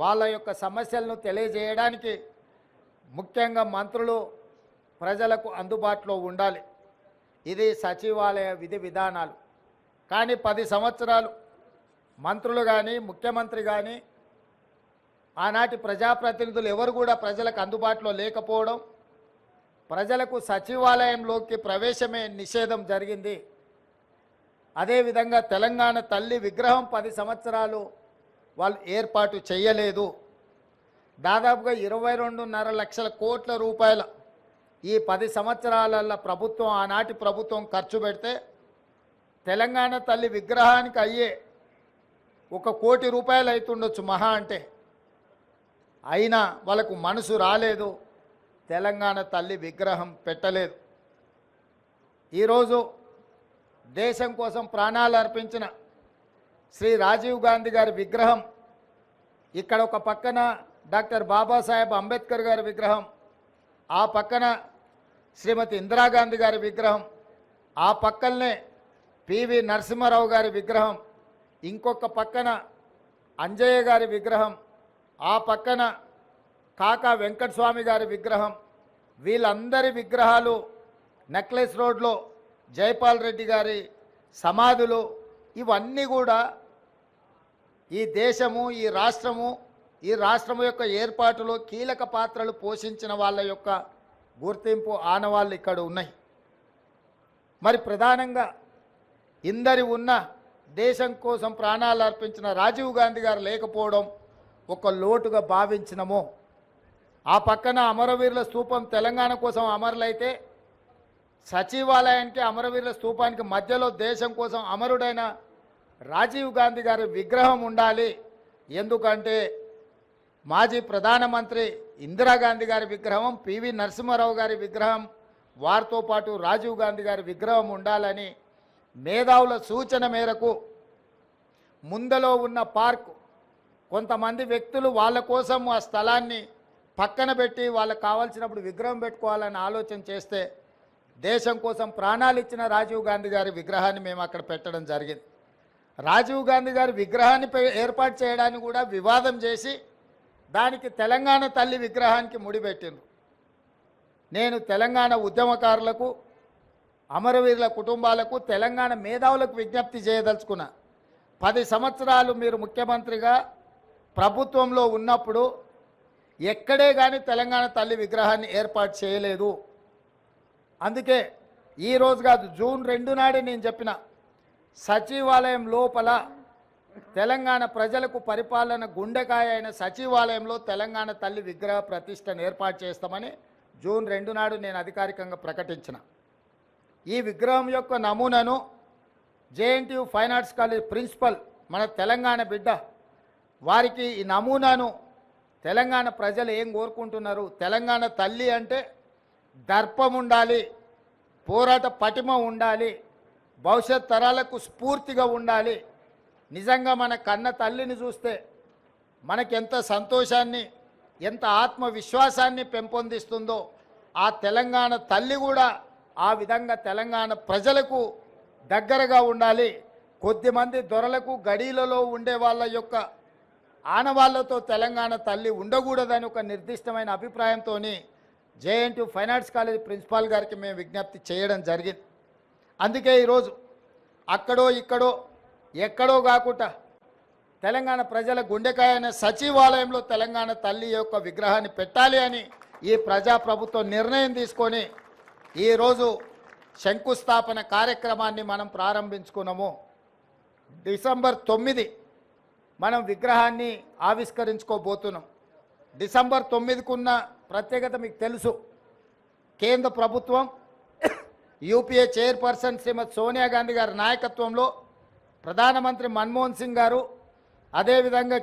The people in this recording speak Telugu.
వాళ్ళ యొక్క సమస్యలను తెలియజేయడానికి ముఖ్యంగా మంత్రులు ప్రజలకు అందుబాటులో ఉండాలి. ఇది సచివాలయ విధి విధానాలు. కానీ 10 సంవత్సరాలు మంత్రులు కానీ ముఖ్యమంత్రి కానీ ఆనాటి ప్రజాప్రతినిధులు ఎవరు కూడా ప్రజలకు అందుబాటులో లేకపోవడం, ప్రజలకు సచివాలయంలోకి ప్రవేశమే నిషేధం జరిగింది. అదేవిధంగా తెలంగాణ తల్లి విగ్రహం 10 సంవత్సరాలు వాళ్ళు ఏర్పాటు చేయలేదు. దాదాపుగా 22.5 లక్షల కోట్ల రూపాయల ఈ 10 సంవత్సరాల ప్రభుత్వం ఆనాటి ప్రభుత్వం ఖర్చు పెడితే తెలంగాణ తల్లి విగ్రహానికి అయ్యే 1 కోటి రూపాయలు అవుతుండొచ్చు మహా అంటే. అయినా వాళ్ళకు మనసు రాలేదు, తెలంగాణ తల్లి విగ్రహం పెట్టలేదు. ఈరోజు దేశం కోసం ప్రాణాలు అర్పించిన శ్రీ రాజీవ్ గాంధీ గారి విగ్రహం ఇక్కడ ఒక పక్కన, డాక్టర్ బాబాసాహెబ్ అంబేద్కర్ గారి విగ్రహం ఆ పక్కన, శ్రీమతి ఇందిరాగాంధీ గారి విగ్రహం ఆ పక్కనే, పివి నరసింహారావు గారి విగ్రహం ఇంకొక పక్కన, అంజయ్య గారి విగ్రహం ఆ పక్కన, కాకా వెంకటస్వామి గారి విగ్రహం, వీళ్ళందరి విగ్రహాలు నెక్లెస్ రోడ్లో జైపాల్ రెడ్డి గారి సమాధులు, ఇవన్నీ కూడా ఈ దేశము ఈ రాష్ట్రము యొక్క ఏర్పాటులో కీలక పాత్రలు పోషించిన వాళ్ళ యొక్క గుర్తింపు ఆనవాళ్ళు ఇక్కడ ఉన్నాయి. మరి ప్రధానంగా ఇందరి ఉన్న దేశం కోసం ప్రాణాలు అర్పించిన రాజీవ్ గాంధీ గారు లేకపోవడం ఒక లోటుగా భావించినము. ఆ పక్కన అమరవీరుల స్తూపం తెలంగాణ కోసం అమరులైతే సచివాలయానికి అమరవీరుల స్తూపానికి మధ్యలో దేశం కోసం అమరుడైన రాజీవ్ గాంధీ గారి విగ్రహం ఉండాలి. ఎందుకంటే మాజీ ప్రధానమంత్రి ఇందిరాగాంధీ గారి విగ్రహం, పివి నరసింహారావు గారి విగ్రహం, వారితో పాటు రాజీవ్ గాంధీ గారి విగ్రహం ఉండాలని మేధావుల సూచన మేరకు ముందలో ఉన్న పార్కు కొంతమంది వ్యక్తులు వాళ్ళ కోసం ఆ స్థలాన్ని పక్కన పెట్టి వాళ్ళకు కావాల్సినప్పుడు విగ్రహం పెట్టుకోవాలని ఆలోచన చేస్తే దేశం కోసం ప్రాణాలు ఇచ్చిన రాజీవ్ గాంధీ గారి విగ్రహాన్ని మేము అక్కడ పెట్టడం జరిగింది. రాజీవ్ గాంధీ గారి విగ్రహాన్ని ఏర్పాటు చేయడానికి కూడా వివాదం చేసి దానికి తెలంగాణ తల్లి విగ్రహానికి ముడిపెట్టిండ్రు. నేను తెలంగాణ ఉద్యమకారులకు, అమరవీరుల కుటుంబాలకు, తెలంగాణ మేధావులకు విజ్ఞప్తి చేయదలుచుకున్నా. 10 సంవత్సరాలు మీరు ముఖ్యమంత్రిగా ప్రభుత్వంలో ఉన్నప్పుడు ఎక్కడే కానీ తెలంగాణ తల్లి విగ్రహాన్ని ఏర్పాటు చేయలేదు. అందుకే ఈరోజు కాదు, జూన్ 2 నాడే నేను చెప్పిన సచివాలయం లోపల తెలంగాణ ప్రజలకు పరిపాలన గుండెకాయ అయిన సచివాలయంలో తెలంగాణ తల్లి విగ్రహ ప్రతిష్టను ఏర్పాటు చేస్తామని జూన్ 2 నాడు నేను అధికారికంగా ప్రకటించిన. ఈ విగ్రహం యొక్క నమూనాను JNTU fine arts college principal మన తెలంగాణ బిడ్డ వారికి ఈ నమూనాను తెలంగాణ ప్రజలు ఏం కోరుకుంటున్నారు, తెలంగాణ తల్లి అంటే దర్పం ఉండాలి, పోరాట పటిమ ఉండాలి, భవిష్యత్ తరాలకు స్ఫూర్తిగా ఉండాలి. నిజంగా మన కన్న తల్లిని చూస్తే మనకెంత సంతోషాన్ని, ఎంత ఆత్మవిశ్వాసాన్ని పెంపొందిస్తుందో ఆ తెలంగాణ తల్లి కూడా ఆ విధంగా తెలంగాణ ప్రజలకు దగ్గరగా ఉండాలి. కొద్దిమంది దొరలకు గడీలలో ఉండే వాళ్ళ యొక్క ఆనవాళ్లతో తెలంగాణ తల్లి ఉండకూడదని ఒక నిర్దిష్టమైన అభిప్రాయంతో JNTU fine arts college principal గారికి మేము విజ్ఞప్తి చేయడం జరిగింది. అందుకే ఈరోజు అక్కడో ఇక్కడో ఎక్కడో కాకుండా తెలంగాణ ప్రజల గుండెకాయ అయిన సచివాలయంలో తెలంగాణ తల్లి యొక్క విగ్రహాన్ని పెట్టాలి అని ఈ ప్రజాప్రభుత్వం నిర్ణయం తీసుకొని ఈరోజు శంకుస్థాపన కార్యక్రమాన్ని మనం ప్రారంభించుకున్నాము. డిసెంబర్ 9 మనం విగ్రహాన్ని ఆవిష్కరించుకోబోతున్నాం. డిసెంబర్ 9కున్న ప్రత్యేకత మీకు తెలుసు. కేంద్ర ప్రభుత్వం యూపీఏ చైర్పర్సన్ శ్రీమతి సోనియా గాంధీ గారి నాయకత్వంలో ప్రధానమంత్రి మన్మోహన్ సింగ్ గారు, అదేవిధంగా